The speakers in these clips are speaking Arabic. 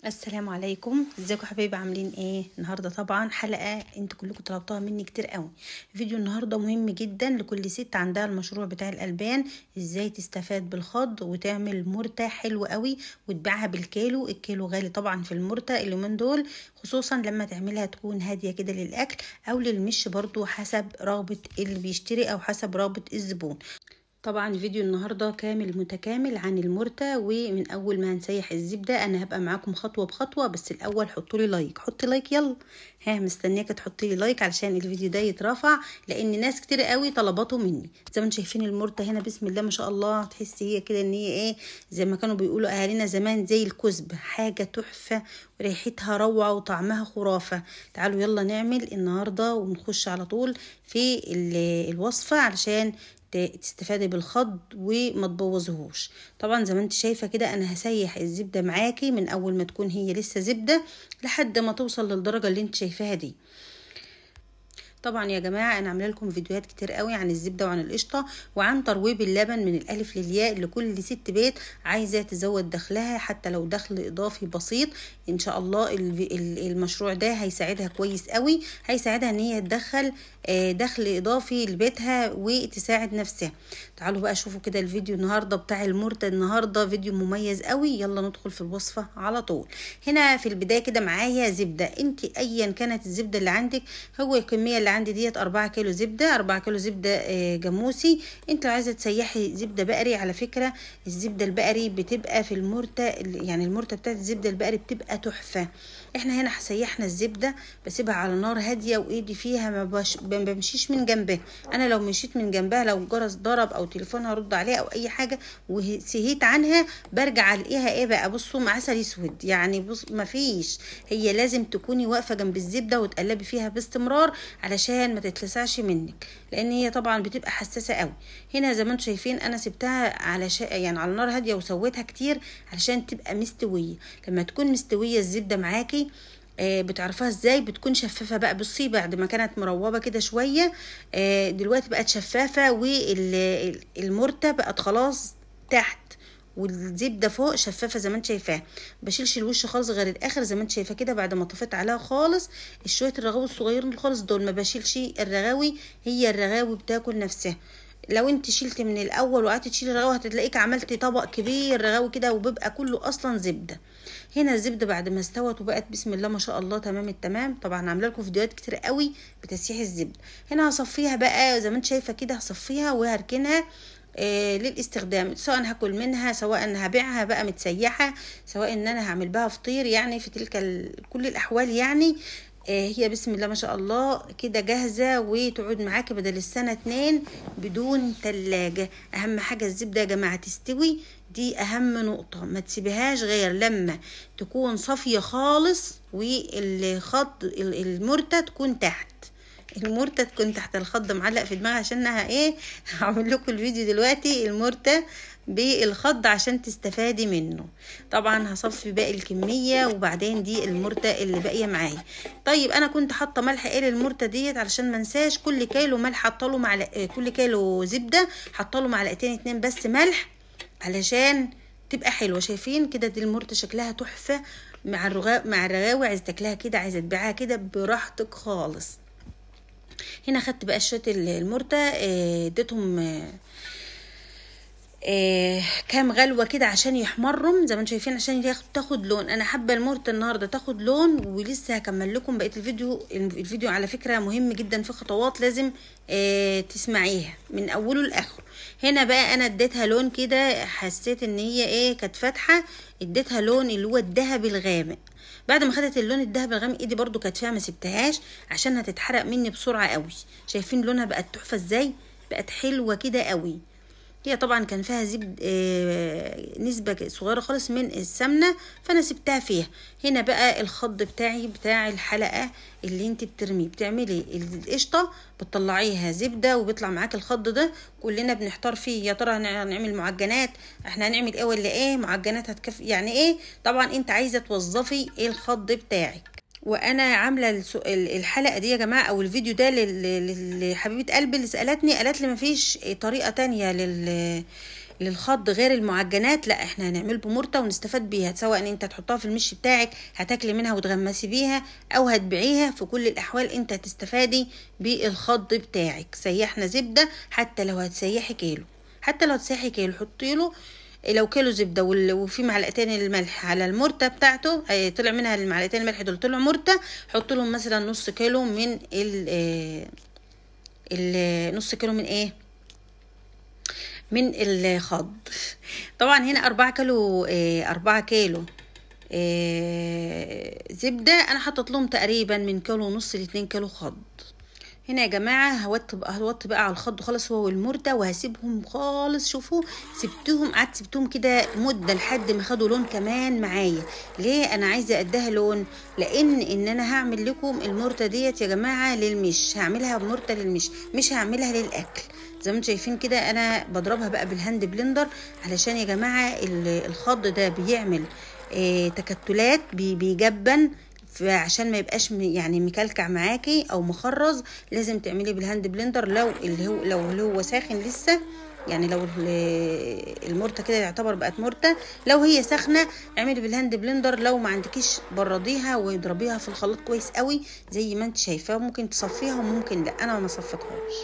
السلام عليكم، ازيكم حبايبي؟ عاملين ايه؟ النهارده طبعا حلقه انتوا كلكم طلبتوها مني كتير قوي. فيديو النهارده مهم جدا لكل ست عندها المشروع بتاع الالبان، ازاي تستفاد بالخض وتعمل مرتة حلوه قوي وتبيعها بالكيلو. الكيلو غالي طبعا في المرتة اليومين دول، خصوصا لما تعملها تكون هاديه كده للاكل او للمش، برضو حسب رغبه اللي بيشتري او حسب رغبه الزبون. طبعا فيديو النهاردة كامل متكامل عن المرتة، ومن اول ما هنسيح الزبدة انا هبقى معاكم خطوة بخطوة. بس الاول حطوا لي لايك، حطي لايك يلا. مستنياك تحطي لي لايك علشان الفيديو ده يترفع، لان ناس كتير قوي طلباته مني. زي ما انتم شايفين المرتة هنا بسم الله ما شاء الله، تحسي هي كده ان هي ايه، زي ما كانوا بيقولوا اهالينا زمان، زي الكزب، حاجة تحفة وريحتها روعة وطعمها خرافة. تعالوا يلا نعمل النهاردة ونخش على طول في الوصفة علشان تستفادي بالخض وما تبوظهوش. طبعا زي ما انت شايفه كده انا هسيح الزبده معاكي من اول ما تكون هي لسه زبده لحد ما توصل للدرجه اللي انت شايفاها دي. طبعا يا جماعه انا عامله لكم فيديوهات كتير قوي عن الزبده وعن القشطه وعن ترويب اللبن من الالف للياء لكل ست بيت عايزه تزود دخلها، حتى لو دخل اضافي بسيط. ان شاء الله المشروع ده هيساعدها كويس قوي، هيساعدها ان هي تدخل دخل اضافي لبيتها وتساعد نفسها. تعالوا بقى شوفوا كده الفيديو النهارده بتاع المرتة. النهارده فيديو مميز قوي، يلا ندخل في الوصفه على طول. هنا في البدايه كده معايا زبده، انت ايا كانت الزبده اللي عندك. هو الكميه اللي عندي ديت 4 كيلو زبده، 4 كيلو زبده جاموسي. انت لو عايزه تسيحي زبده بقري، على فكره الزبده البقري بتبقى في المرتة، يعني المرتة بتاعت الزبده البقري بتبقى تحفه. احنا هنا سيحنا الزبده، بسيبها على نار هاديه وايدي فيها ما بمشيش من جنبها. انا لو مشيت من جنبها، لو جرس ضرب او تليفون هرد عليها او اي حاجه وسهيت عنها، برجع الاقيها ايه بقى، بصوا عسل اسود. يعني بص ما فيش، هي لازم تكوني واقفه جنب الزبده وتقلبي فيها باستمرار علشان ما تتلسعش منك، لان هي طبعا بتبقى حساسه قوي. هنا زي ما انتم شايفين انا سبتها على يعني على نار هاديه وسويتها كتير علشان تبقى مستويه. لما تكون مستويه الزبده معاكي بتعرفها ازاي؟ بتكون شفافه بقى. بصي بعد ما كانت مروبه كده شويه، دلوقتي بقت شفافه، والمرتة بقت خلاص تحت والزبده فوق شفافه زي ما انت شايفاها. بشيلش الوش خالص غير الاخر زي ما انت شايفه كده، بعد ما طفيت عليها خالص شويه الرغاوي الصغيرين خالص دول ما بشيلش الرغاوي، هي الرغاوي بتاكل نفسها. لو انت شلت من الاول وقعدت تشيلي الرغاوي هتلاقيك عملتي طبق كبير رغاوي كده وبيبقى كله اصلا زبده. هنا الزبده بعد ما استوت وبقت بسم الله ما شاء الله تمام التمام. طبعا عامله لكم فيديوهات كتير قوي بتسييح الزبده. هنا هصفيها بقى زي ما انت شايفه كده، هصفيها وهركنها للاستخدام، سواء هاكل منها، سواء هبيعها بقى متسيحه، سواء ان انا هعمل بها فطير. يعني في تلك كل الاحوال يعني هي بسم الله ما شاء الله كده جاهزة وتقعد معاكي بدل السنة 2 بدون تلاجة. اهم حاجة الزبدة يا جماعة تستوي، دي اهم نقطة. ما تسيبهاش غير لما تكون صافية خالص والخط المرتة تكون تحت، المرتة تكون تحت. الخض معلق في دماغي عشانها ايه هعمل لكم الفيديو دلوقتي المرتة بالخض عشان تستفادي منه. طبعا هصفي باقي الكميه وبعدين دي المرتة اللي باقيه معايا. طيب انا كنت حاطه ملح ايه للمرتة ديت علشان ما انساش. كل كيلو ملح حاطه له كل كيلو زبده حاطه له معلقتين 2 بس ملح علشان تبقى حلوه. شايفين كده دي المرتة شكلها تحفه مع الرغاوي. عايزه تاكلها كده، عايزه تبيعها كده براحتك خالص. هنا خدت بقى شويه المرتة اديتهم كام غلوه كده عشان يحمرهم زي ما انتم شايفين، عشان تاخد لون. انا حابه المرتة النهارده تاخد لون، ولسه هكمل لكم بقيه الفيديو. الفيديو على فكره مهم جدا، في خطوات لازم تسمعيها من اوله لاخره. هنا بقى انا اديتها لون كده، حسيت ان هي ايه كانت فاتحه، اديتها لون اللي هو الذهبي الغامق. بعد ما خدت اللون الذهبي الغامق ايدي برضو كانت فيها ما سبتهاش عشان هتتحرق مني بسرعه قوي. شايفين لونها بقت تحفه ازاي، بقت حلوه كده قوي. هي طبعا كان فيها نسبة صغيرة خالص من السمنة فانا سبتها فيها. هنا بقى الخض بتاعي بتاع الحلقة اللي انت بتعملي القشطة بتطلعيها زبدة وبيطلع معاك الخض ده. كلنا بنحتار فيه، يا ترى هنعمل معجنات، احنا هنعمل ايه ولا ايه، معجنات هتكفي يعني ايه. طبعا انت عايزة توظفي الخض بتاعك. وانا عامله الحلقه دي يا جماعه او الفيديو ده لحبيبه قلبي اللي سالتني، قالت لي مفيش طريقه تانية للخض غير المعجنات، لا احنا هنعمل بمرته ونستفاد بيها، سواء ان انت تحطها في المش بتاعك هتاكلي منها وتغمسي بيها او هتبيعيها، في كل الاحوال انت هتستفادي بالخض بتاعك. سيحنا زبده، حتى لو هتسيحي كيلو، حطي له لو كيلو زبده وفي معلقتين الملح على المرته بتاعته، طلع منها المعلقتين الملح دول طلعوا مرته، حط لهم مثلا نص كيلو من نص كيلو من ايه، من الخض. طبعا هنا 4 كيلو زبده، انا حطيت لهم تقريبا من كيلو ونص ل2 كيلو خض. هنا يا جماعه هوطي بقى على الخض خالص هو والمرده، وهسيبهم خالص. شوفوا قعدت سبتهم كده مده لحد ما خدوا لون كمان معايا. ليه انا عايزه اديها لون؟ لان انا هعمل لكم المرده ديت يا جماعه للمش، هعملها مرده للمش، مش هعملها للاكل. زي ما انتم شايفين كده انا بضربها بقى بالهاند بلندر، علشان يا جماعه الخض ده بيعمل تكتلات، بيجبن، فعشان ما يبقاش يعني مكلكع معاكي او مخرز، لازم تعملي بالهاند بلندر. لو هو ساخن لسه، يعني لو المرته كده يعتبر بقت مرته، لو هي ساخنه اعملي بالهاند بلندر. لو ما عندكيش برديها واضربيها في الخلاط كويس قوي زي ما انت شايفاه، ممكن تصفيها وممكن لا، انا ما صفتهاش.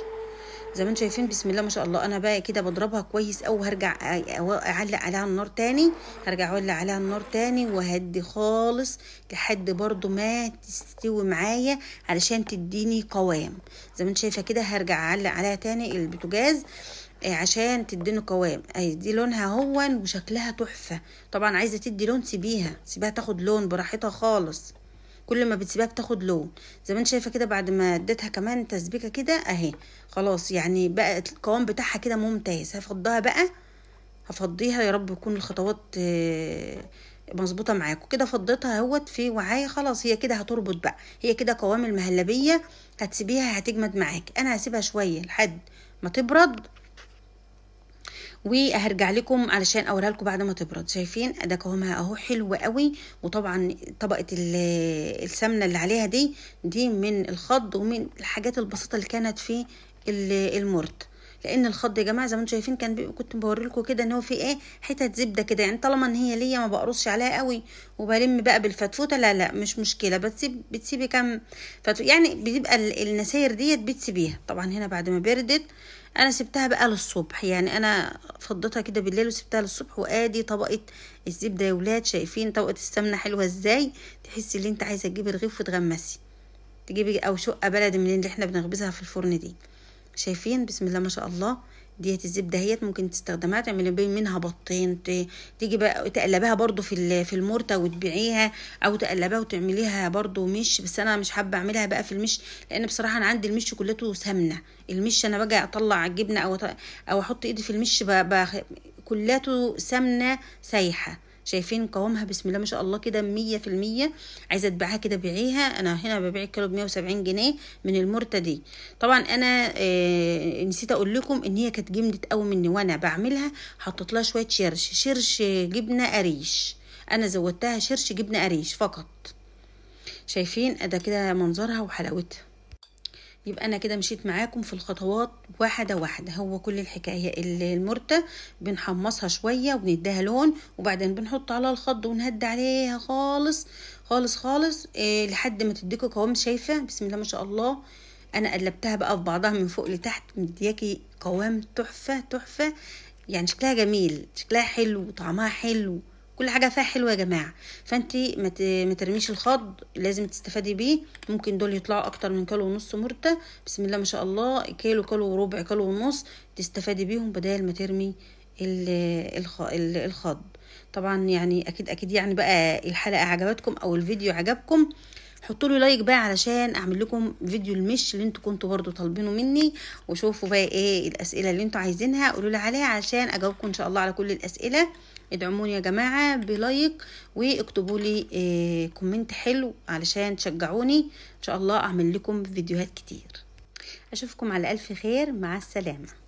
زي ما انتم شايفين بسم الله ما شاء الله. انا بقى كده بضربها كويس قوي، هرجع اعلق عليها النار تاني، وهدي خالص لحد برضو ما تستوي معايا علشان تديني قوام. زي ما انت شايفه كده هرجع اعلق عليها تاني البوتاجاز عشان تديني قوام. دي لونها هون وشكلها تحفه. طبعا عايزه تدي لون، سيبيها تاخد لون براحتها خالص، كل ما بتسيبها بتاخد لون. زي ما انت شايفه كده بعد ما اديتها كمان تسبيكه كده اهي خلاص، يعني بقى القوام بتاعها كده ممتاز. هفضيها يا رب يكون الخطوات مظبوطه معاكم كده. فضيتها اهوت في وعايه خلاص، هي كده هتربط بقى، هي كده قوام المهلبيه. هتسيبيها هتجمد معاك، انا هسيبها شويه لحد ما تبرد وهرجع لكم علشان اوريها لكم بعد ما تبرد. شايفين ده قوامها اهو حلو قوي. وطبعا طبقه السمنه اللي عليها دي من الخض ومن الحاجات البسيطه اللي كانت في المرت. لان الخض يا جماعه زي ما انتم شايفين كنت بوري لكم كده ان هو في ايه حتت زبده كده، يعني طالما ان هي ليا ما بقرصش عليها قوي وبلم بقى بالفتفوته، لا مش مشكله، بتسيبي كام يعني بتبقى النساير ديت بتسيبيها. طبعا هنا بعد ما بردت انا سبتها بقى للصبح، يعني انا فضيتها كده بالليل وسبتها للصبح. وادي طبقه الزبده يا ولاد، شايفين طبقه السمنه حلوه ازاي؟ تحسي ان انت عايزه تجيبي رغيف وتغمسي، تجيبي او شقه بلدي من اللي احنا بنخبزها في الفرن دي. شايفين بسم الله ما شاء الله. ديت الزبده هيت ممكن تستخدمها تعملي منها بطين، تيجي بقى تقلبها برضو في المرته وتبيعيها، او تقلبها وتعمليها برضو مش. بس انا مش حابه اعملها بقى في المش، لان بصراحه انا عندي المش كلته سمنه. المش انا باجي اطلع الجبنه او احط ايدي في المش كلته سمنه سايحه. شايفين قوامها بسم الله ما شاء الله كده 100%. عايزه تبيعها كده بيعيها. انا هنا ببيع الكيلو ب170 جنيه من المرته دي. طبعا انا نسيت اقول لكم ان هي كانت جمدت قوي مني، وانا بعملها حطيت لها شويه شرش جبنه قريش. انا زودتها شرش جبنه قريش فقط. شايفين ده كده منظرها وحلاوتها. يبقى انا كده مشيت معاكم في الخطوات واحده واحده. هو كل الحكايه المرته بنحمصها شويه وبنديها لون، وبعدين بنحط على الخض ونهدي عليها خالص خالص خالص لحد ما تديكوا قوام. شايفه بسم الله ما شاء الله. انا قلبتها بقى في بعضها من فوق لتحت، مدياكي قوام تحفه. يعني شكلها جميل، شكلها حلو وطعمها حلو، كل حاجه فيها حلوه يا جماعه. فانتي ما ترميش الخض، لازم تستفادي بيه. ممكن دول يطلعوا اكتر من كيلو ونص مرته بسم الله ما شاء الله، كيلو وربع، كيلو ونص، تستفادي بيهم بدل ما ترمي الخض. طبعا يعني اكيد يعني بقى الحلقه عجبتكم او الفيديو عجبكم، حطوا لي لايك بقى علشان اعمل لكم فيديو المش اللي انتوا كنتوا برضو طالبينه مني. وشوفوا بقى ايه الاسئله اللي انتوا عايزينها، قولوا لي عليها علشان اجاوبكم ان شاء الله على كل الاسئله. ادعموني يا جماعه بلايك، واكتبوا لي كومنت حلو علشان تشجعوني ان شاء الله اعمل لكم فيديوهات كتير. اشوفكم على الف خير، مع السلامه.